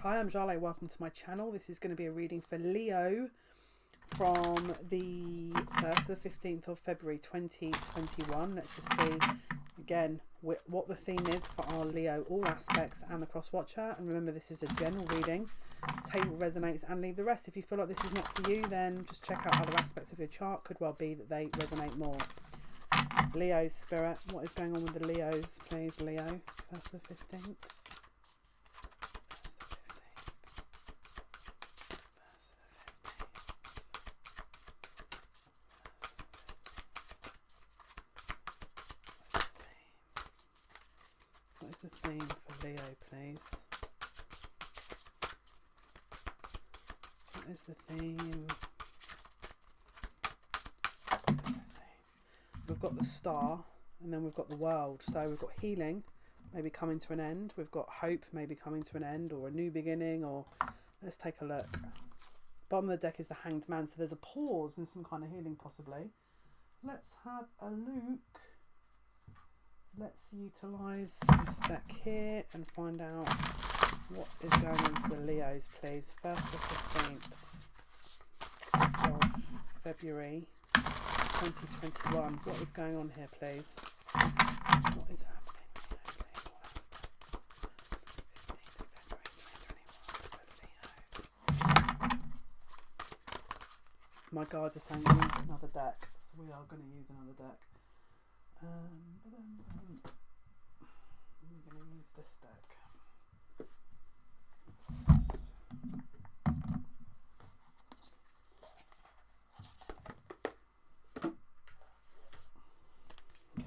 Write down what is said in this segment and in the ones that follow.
Hi, I'm Jale. Welcome to my channel. This is going to be a reading for Leo from the 1st to the 15th of February 2021. Let's just see again what the theme is for our Leo, all aspects and the cross watcher. And remember, this is a general reading. Take what resonates and leave the rest. If you feel like this is not for you, then just check out other aspects of your chart. Could well be that they resonate more. Leo spirit, what is going on with the Leos, please? Leo, 1st to the 15th. What is the theme for Leo, please? What is the theme? We've got the star, and then we've got the world. So we've got healing, maybe coming to an end. We've got hope, maybe coming to an end, or a new beginning, or let's take a look. Bottom of the deck is the Hanged Man, so there's a pause and some kind of healing possibly. Let's have a look. Let's utilise this deck here and find out what is going on for the Leos, please. 1st to 15th of February 2021. What is going on here, please? What is happening? My guards are saying use another deck, so we are going to use another deck. I'm going to use this deck.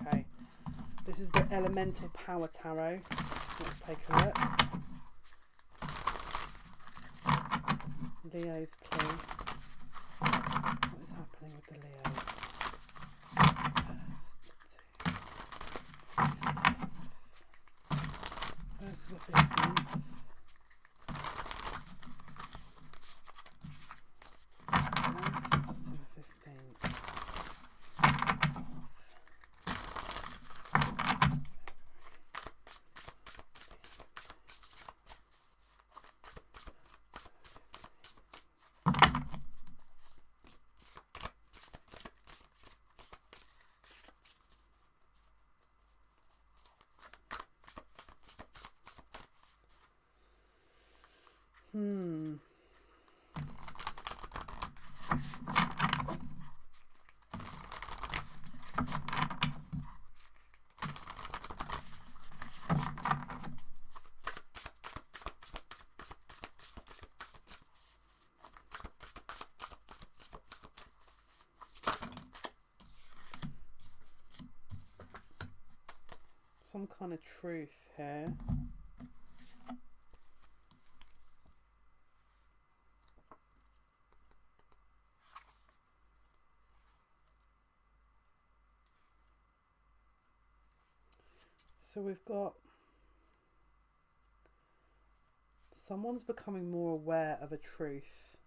Okay, this is the Elemental Power Tarot. Let's take a look. Leos, please. What is happening with the Leos? First to the 15th. Some kind of truth here. So we've got someone's becoming more aware of a truth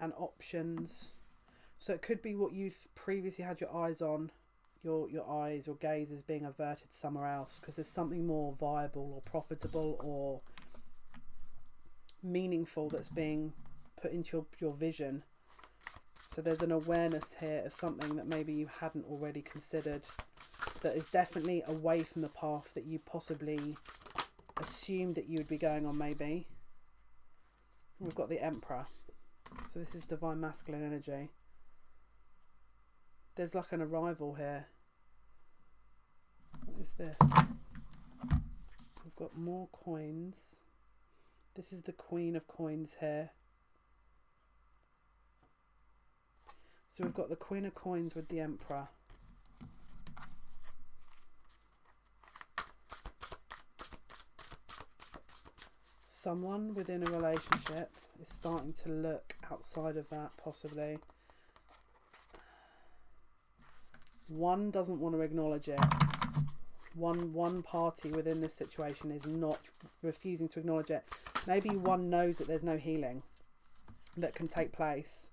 and options. So it could be what you've previously had your eyes on. Your eyes or gaze is being averted somewhere else because there's something more viable or profitable or meaningful that's being put into your vision. So there's an awareness here of something that maybe you hadn't already considered, that is definitely away from the path that you possibly assumed that you would be going on. Maybe we've got the Emperor, so this is divine masculine energy. There's like an arrival here. What is this? We've got more coins. This is the Queen of Coins here. So we've got the Queen of Coins with the Emperor. Someone within a relationship is starting to look outside of that, possibly. One doesn't want to acknowledge it. One party within this situation is not refusing to acknowledge it. Maybe one knows that there's no healing that can take place,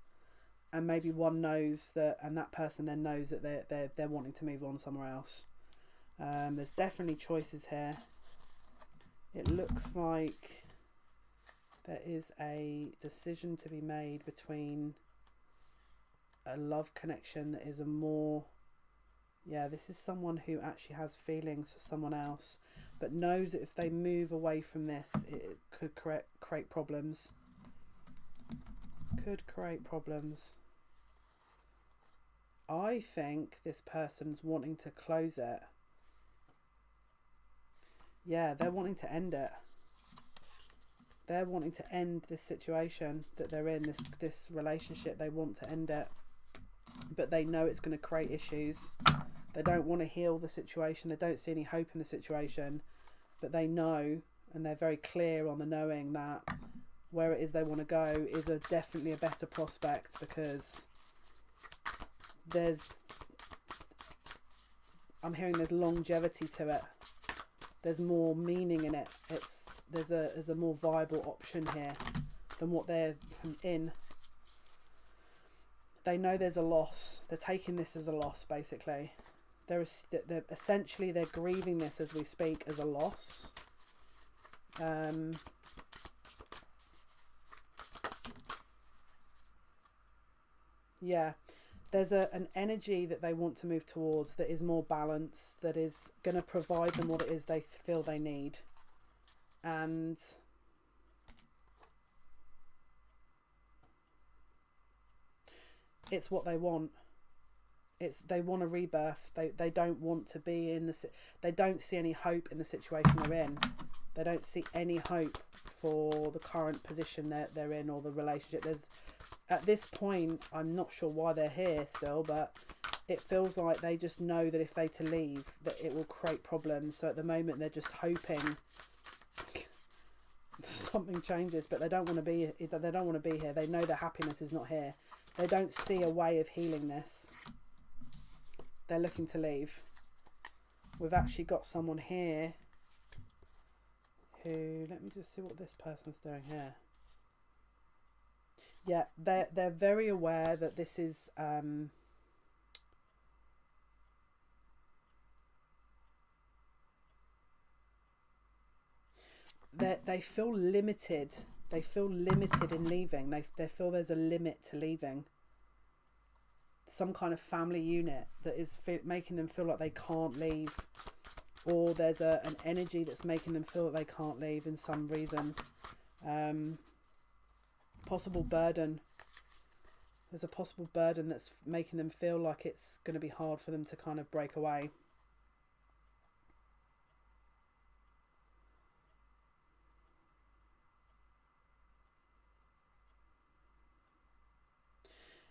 and maybe one knows that, and that person then knows that they're wanting to move on somewhere else. There's definitely choices here. it looks like there is a decision to be made between a love connection that is a more, yeah, this is someone who actually has feelings for someone else, but knows that if they move away from this, it could create problems. Could create problems. I think this person's wanting to close it. Yeah, they're wanting to end it. They're wanting to end this situation that they're in, this relationship. They want to end it, but they know it's going to create issues. They don't want to heal the situation. They don't see any hope in the situation, but they know, and they're very clear on the knowing that where it is they want to go is definitely a better prospect, because I'm hearing there's longevity to it. There's more meaning in it. There's a more viable option here than what they're in. They know there's a loss. They're taking this as a loss, basically. They're essentially grieving this as we speak as a loss. Yeah, there's an energy that they want to move towards that is more balanced, that is going to provide them what it is they feel they need. And it's what they want. They want a rebirth. They don't want to be in they don't see any hope in the situation they're in. They don't see any hope for the current position that they're in, or the relationship. At this point, I'm not sure why they're here still, but it feels like they just know that if they to leave, that it will create problems. So at the moment, they're just hoping something changes, but they don't want to be. They don't want to be here. They know their happiness is not here. They don't see a way of healing this. They're looking to leave. We've actually got someone here who, let me just see what this person's doing here. Yeah, they're very aware that this is they feel limited. They feel limited in leaving. They feel there's a limit to leaving. Some kind of family unit that is making them feel like they can't leave, or there's an energy that's making them feel that they can't leave in some reason. Possible burden. There's a possible burden that's making them feel like it's going to be hard for them to kind of break away.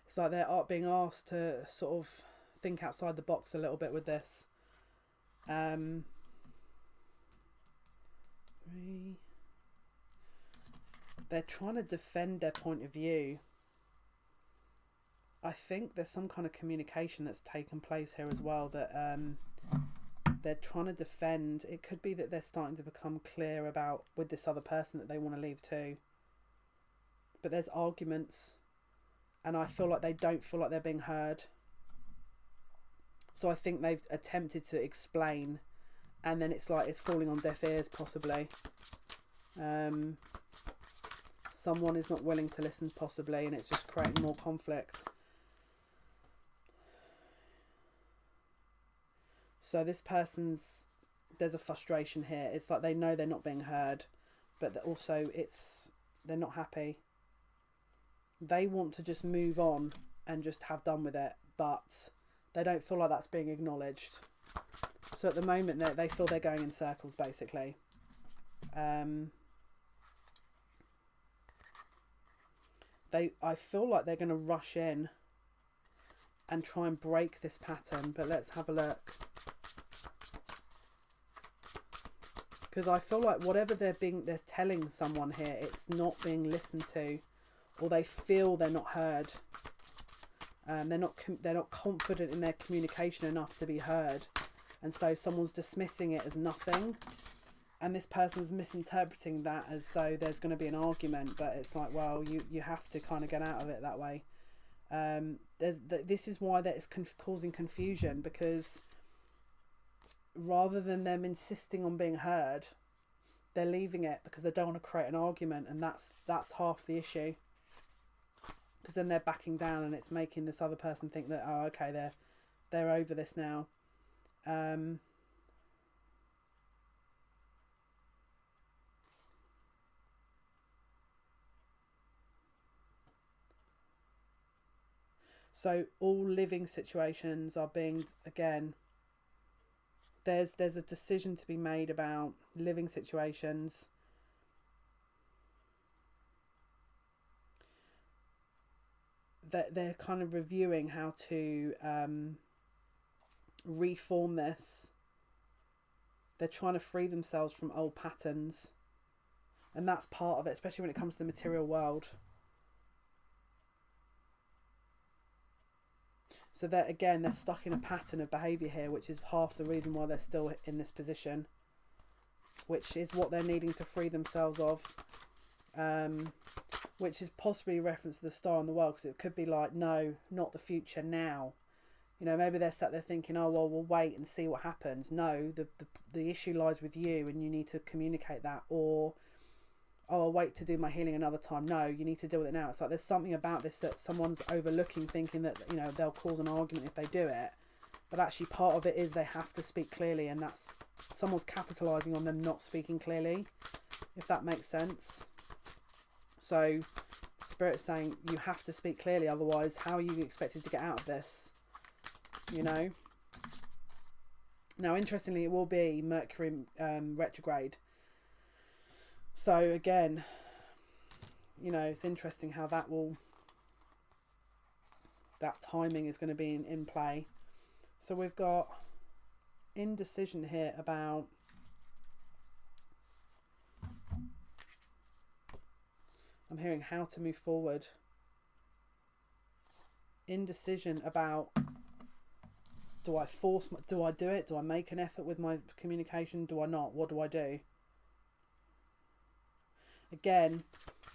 It's like they're being asked to sort of think outside the box a little bit with this. They're trying to defend their point of view. I think there's some kind of communication that's taken place here as well, that they're trying to defend. It could be that they're starting to become clear about, with this other person, that they want to leave too. But there's arguments, and I feel like they don't feel like they're being heard. So I think they've attempted to explain, and then it's like it's falling on deaf ears, possibly. Someone is not willing to listen, possibly, and it's just creating more conflict. So this person's, there's a frustration here. It's like they know they're not being heard, but also they're not happy. They want to just move on and just have done with it, but they don't feel like that's being acknowledged. So at the moment, they feel they're going in circles, basically. I feel like they're going to rush in and try and break this pattern, but let's have a look. Because I feel like whatever they're telling someone here, it's not being listened to, or they feel they're not heard. They're not confident in their communication enough to be heard, and so someone's dismissing it as nothing, and this person's misinterpreting that as though there's going to be an argument. But it's like, well, you have to kind of get out of it that way. This is why that is causing confusion, because rather than them insisting on being heard, they're leaving it because they don't want to create an argument, and that's half the issue. Because then they're backing down, and it's making this other person think that, oh, okay, they're over this now. So all living situations are being, again, there's a decision to be made about living situations. That they're kind of reviewing how to reform this. They're trying to free themselves from old patterns, and that's part of it, especially when it comes to the material world. So that, again, they're stuck in a pattern of behaviour here, which is half the reason why they're still in this position, which is what they're needing to free themselves of, which is possibly a reference to the star on the world, because it could be like, no, not the future, now. You know, maybe they're sat there thinking, oh, well, we'll wait and see what happens. No, the issue lies with you, and you need to communicate that. Or, oh, I'll wait to do my healing another time. No, you need to deal with it now. It's like there's something about this that someone's overlooking, thinking that, you know, they'll cause an argument if they do it. But actually part of it is they have to speak clearly, and that's someone's capitalising on them not speaking clearly, if that makes sense. So Spirit's saying you have to speak clearly, otherwise how are you expected to get out of this? You know? Now, interestingly, it will be Mercury retrograde. So again, you know, it's interesting how that timing is going to be in play. So we've got indecision here about I'm hearing how to move forward. Indecision about, do I do it? Do I make an effort with my communication? Do I not? What do I do? Again,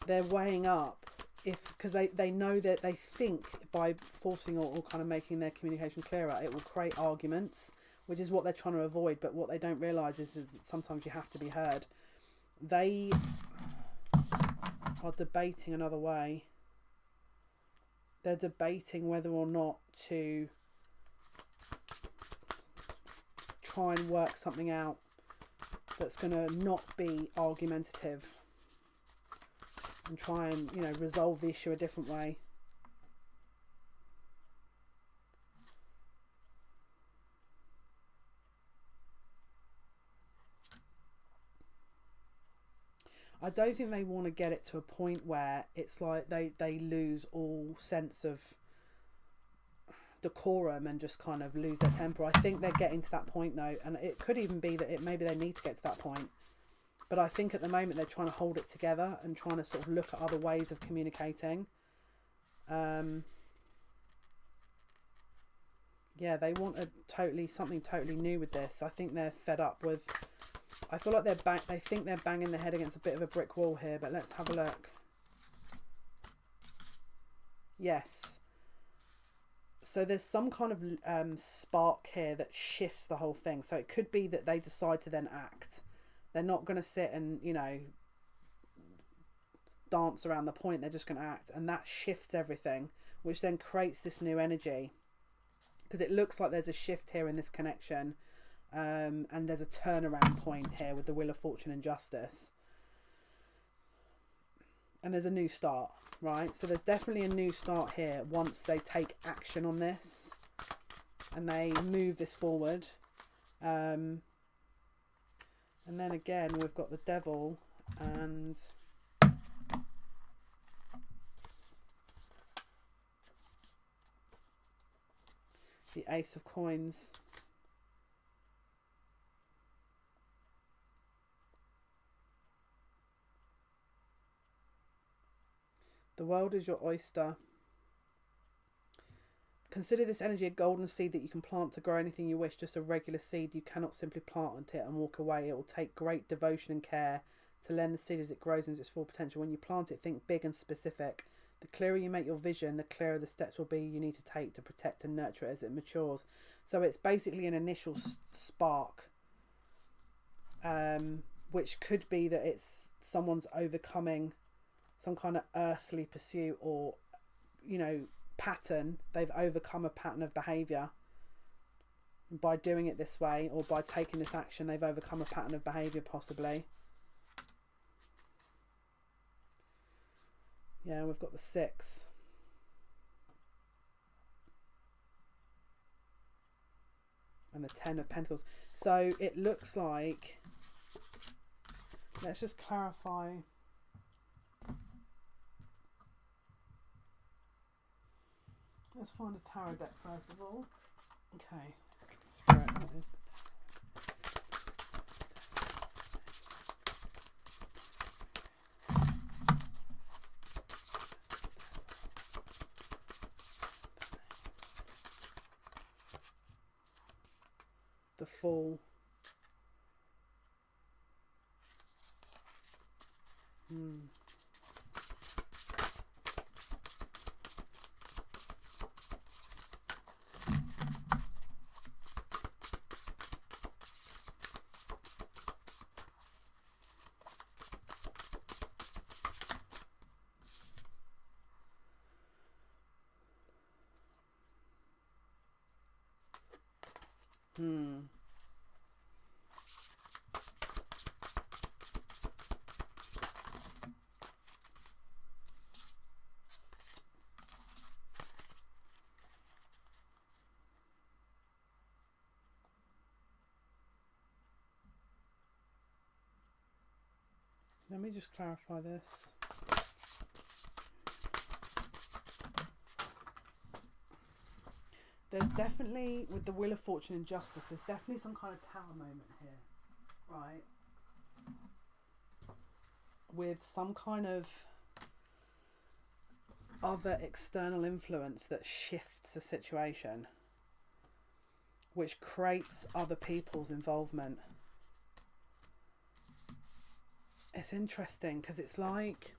they're weighing up, because they know that they think by forcing or kind of making their communication clearer, it will create arguments, which is what they're trying to avoid. But what they don't realise is that sometimes you have to be heard. They are debating another way. They're debating whether or not to try and work something out that's going to not be argumentative, and try and, you know, resolve the issue a different way. I don't think they want to get it to a point where it's like they lose all sense of decorum and just kind of lose their temper. I think they're getting to that point though, and it could even be that maybe they need to get to that point. But I think at the moment they're trying to hold it together and trying to sort of look at other ways of communicating. Yeah, they want something totally new with this. I think they're fed up with. I feel like they think they're banging their head against a bit of a brick wall here. But let's have a look. Yes. So there's some kind of spark here that shifts the whole thing. So it could be that they decide to then act. They're not going to sit and, you know, dance around the point. They're just going to act. And that shifts everything, which then creates this new energy. Because it looks like there's a shift here in this connection. And there's a turnaround point here with the Wheel of Fortune and Justice. And there's a new start, right? So there's definitely a new start here once they take action on this. And they move this forward. And then again, we've got the Devil and the Ace of Coins. The world is your oyster. Consider this energy a golden seed that you can plant to grow anything you wish, just a regular seed. You cannot simply plant it and walk away. It will take great devotion and care to lend the seed as it grows into its full potential. When you plant it, think big and specific. The clearer you make your vision, the clearer the steps will be you need to take to protect and nurture it as it matures. So it's basically an initial spark which could be that it's someone's overcoming some kind of earthly pursuit, or, you know, pattern. They've overcome a pattern of behaviour by doing it this way, or by taking this action. They've overcome a pattern of behaviour, possibly. Yeah, we've got the 6. And the 10 of Pentacles. So it looks like, let's just clarify. Let's find a tarot deck first of all. Okay. Spirit. The Fool. Let me just clarify this. There's definitely, with the Wheel of Fortune and Justice, there's definitely some kind of tower moment here, right? With some kind of other external influence that shifts the situation, which creates other people's involvement. It's interesting because it's like,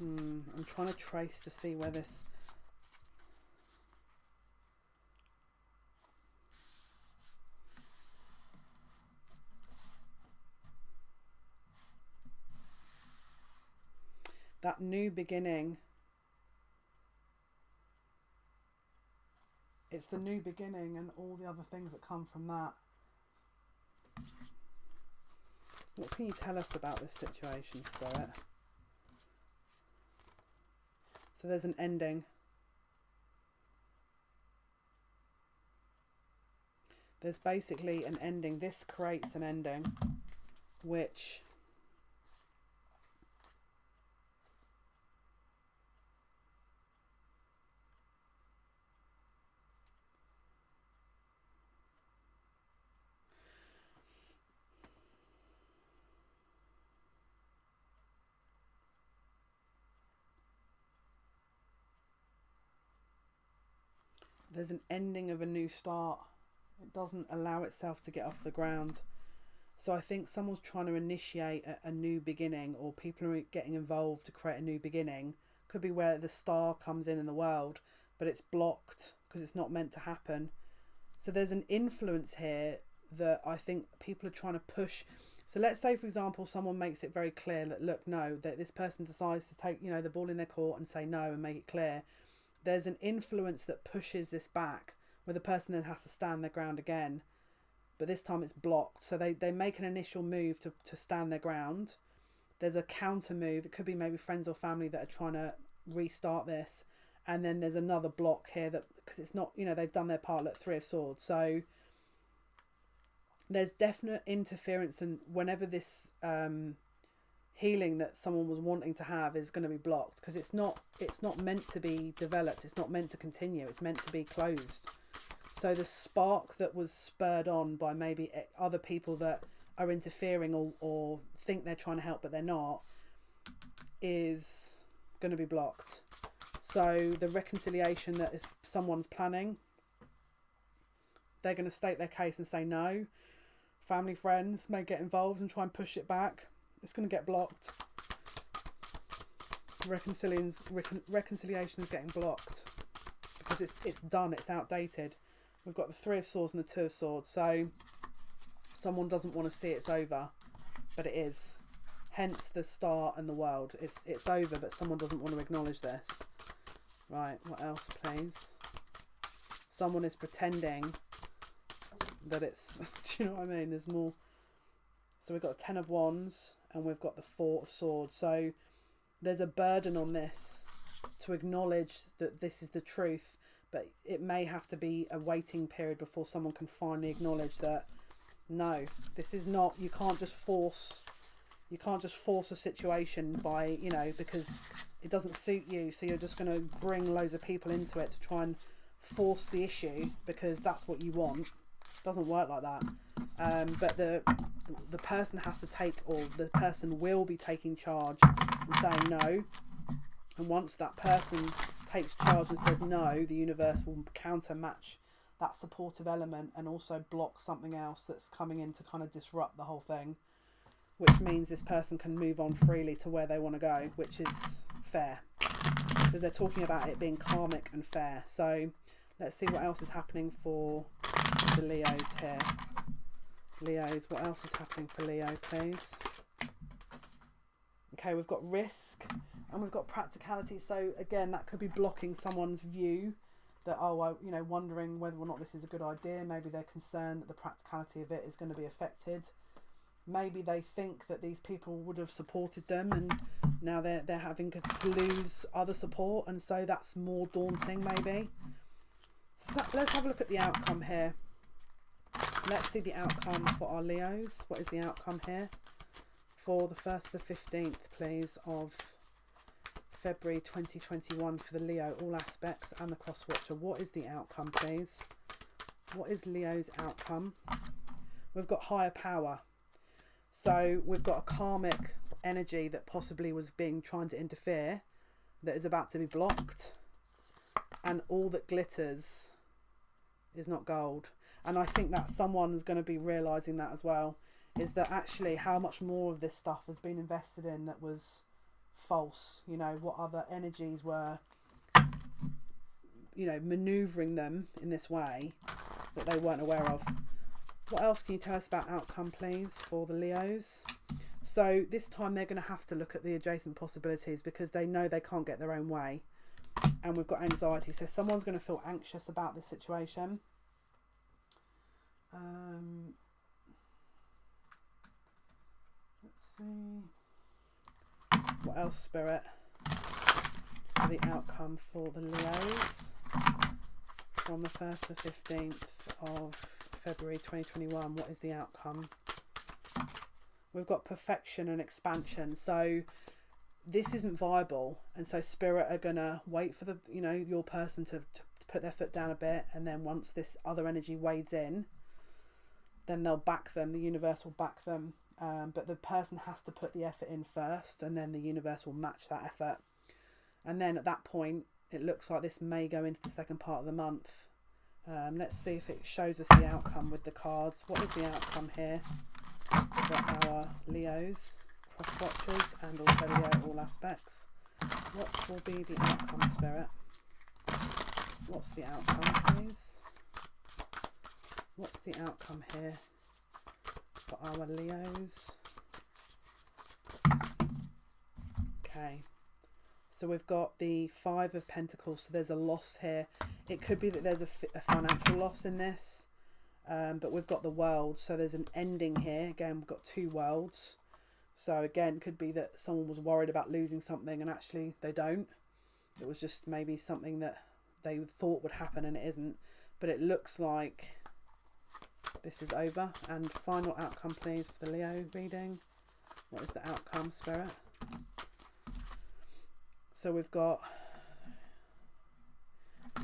I'm trying to trace to see where this, that new beginning. It's the new beginning and all the other things that come from that. What can you tell us about this situation, Spirit? So there's an ending. There's basically an ending. This creates an ending, which there's an ending of a new start. It doesn't allow itself to get off the ground. So I think someone's trying to initiate a new beginning, or people are getting involved to create a new beginning. Could be where the star comes in the world, but it's blocked because it's not meant to happen. So there's an influence here that I think people are trying to push. So let's say, for example, someone makes it very clear that, look, no, that this person decides to take, you know, the ball in their court and say no and make it clear. There's an influence that pushes this back, where the person then has to stand their ground again. But this time it's blocked. So they make an initial move to stand their ground. There's a counter move. It could be maybe friends or family that are trying to restart this. And then there's another block here that, because it's not, you know, they've done their part, like 3 of Swords. So there's definite interference, and whenever this healing that someone was wanting to have is going to be blocked, because it's not meant to be developed. It's not meant to continue. It's meant to be closed. So the spark that was spurred on by maybe other people that are interfering or think they're trying to help but they're not, is going to be blocked. So the reconciliation that is someone's planning, they're going to state their case and say no. Family, friends may get involved and try and push it back. It's going to get blocked. Reconciliation is getting blocked because it's done. It's outdated. We've got the 3 of Swords and the 2 of Swords. So someone doesn't want to see it's over, but it is. Hence the star and the world. It's over, but someone doesn't want to acknowledge this. Right, what else, please? Someone is pretending that it's... do you know what I mean? There's more. So we've got 10 of Wands and we've got the 4 of Swords. So there's a burden on this to acknowledge that this is the truth, but it may have to be a waiting period before someone can finally acknowledge that, no, this is not... You can't just force a situation by, you know, because it doesn't suit you, so you're just going to bring loads of people into it to try and force the issue because that's what you want. It doesn't work like that. But the person has to take, or the person will be taking charge and saying no. And once that person takes charge and says no, the universe will counter match that supportive element and also block something else that's coming in to kind of disrupt the whole thing, which means this person can move on freely to where they want to go, which is fair, because they're talking about it being karmic and fair. So let's see what else is happening for the Leos here. Leos, what else is happening for Leo, please? Okay, we've got risk and we've got practicality. So again, that could be blocking someone's view that, oh, you know, wondering whether or not this is a good idea. Maybe they're concerned that the practicality of it is going to be affected. Maybe they think that these people would have supported them and now they're having to lose other support, and so that's more daunting maybe. So let's have a look at the outcome here. Let's see the outcome for our Leos. What is the outcome here for the 1st to the 15th, please, of February 2021 for the Leo, all aspects and the cross watcher? What is the outcome, please? What is Leo's outcome? We've got higher power. So we've got a karmic energy that possibly was trying to interfere, that is about to be blocked, and all that glitters is not gold. And I think that someone's going to be realising that as well, is that actually how much more of this stuff has been invested in that was false. You know, what other energies were, you know, manoeuvring them in this way that they weren't aware of. What else can you tell us about outcome, please, for the Leos? So this time they're going to have to look at the adjacent possibilities because they know they can't get their own way. And we've got anxiety. So someone's going to feel anxious about this situation. Let's see. What else, Spirit? For the outcome for the Leos from the 1st to the 15th of February 2021. What is the outcome? We've got perfection and expansion. So this isn't viable, and so Spirit are gonna wait for the, you know, your person to put their foot down a bit, and then once this other energy wades in, then they'll back them. The universe will back them, but the person has to put the effort in first, and then the universe will match that effort. And then at that point, it looks like this may go into the second part of the month. Let's see if it shows us the outcome with the cards. What is the outcome here for our Leos, cross watchers, and also Leo, all aspects? What will be the outcome, Spirit? What's the outcome, please? What's the outcome here for our Leos? Okay. So we've got the 5 of Pentacles. So there's a loss here. It could be that there's a financial loss in this. But we've got the World. So there's an ending here. Again, we've got 2 worlds. So again, could be that someone was worried about losing something and actually they don't. It was just maybe something that they thought would happen and it isn't. But it looks like this is over. And final outcome, please, for the Leo reading. What is the outcome, Spirit? So we've got,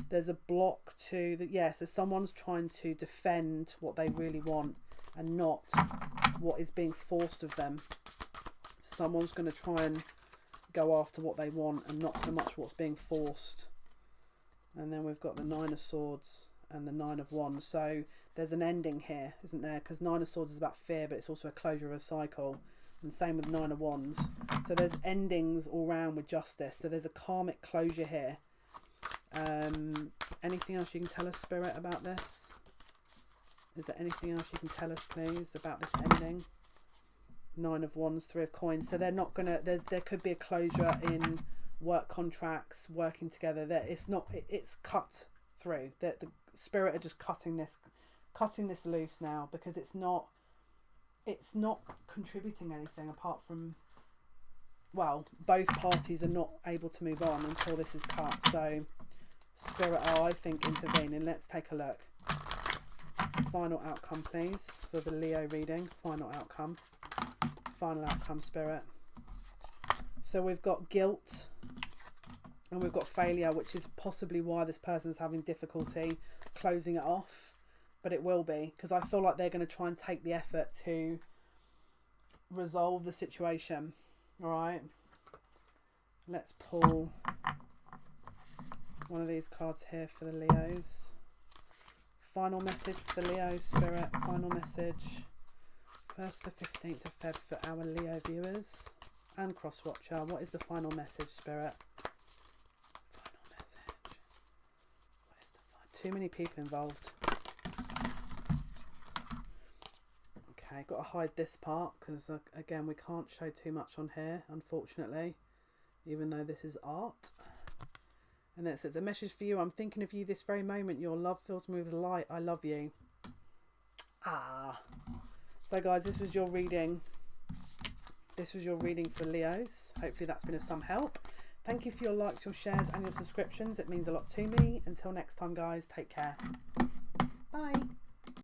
there's a block to the, yeah, so someone's trying to defend what they really want and not what is being forced of them. Someone's going to try and go after what they want and not so much what's being forced. And then we've got the 9 of Swords and the 9 of Wands. So there's an ending here, isn't there? Because 9 of Swords is about fear, but it's also a closure of a cycle. And same with 9 of Wands. So there's endings all round with justice. So there's a karmic closure here. Anything else you can tell us, Spirit, about this? Is there anything else you can tell us, please, about this ending? 9 of Wands, 3 of Coins. So they're not gonna. There could be a closure in work contracts, working together. That it's not. It's cut through. The spirit are just cutting this loose now, because it's not contributing anything apart from, well, both parties are not able to move on until this is cut. So spirit are, I think, intervening. Let's take a look. Final outcome, please, for the Leo reading. Final outcome, spirit. So we've got guilt and we've got failure, which is possibly why this person's having difficulty closing it off. But it will be, because I feel like they're going to try and take the effort to resolve the situation. All right, let's pull one of these cards here for the Leos. Final message for the Leo, spirit. Final message. 1st to 15th of Feb for our Leo viewers and cross watcher. What is the final message, spirit? Final message. What is the too many people involved. Okay, got to hide this part because again we can't show too much on here, unfortunately, even though this is art. And then it says, a message for you. I'm thinking of you this very moment. Your love fills me with light. I love you. So guys, this was your reading. This was your reading for Leos. Hopefully that's been of some help. Thank you for your likes, your shares and your subscriptions. It means a lot to me. Until next time, guys, take care. Bye.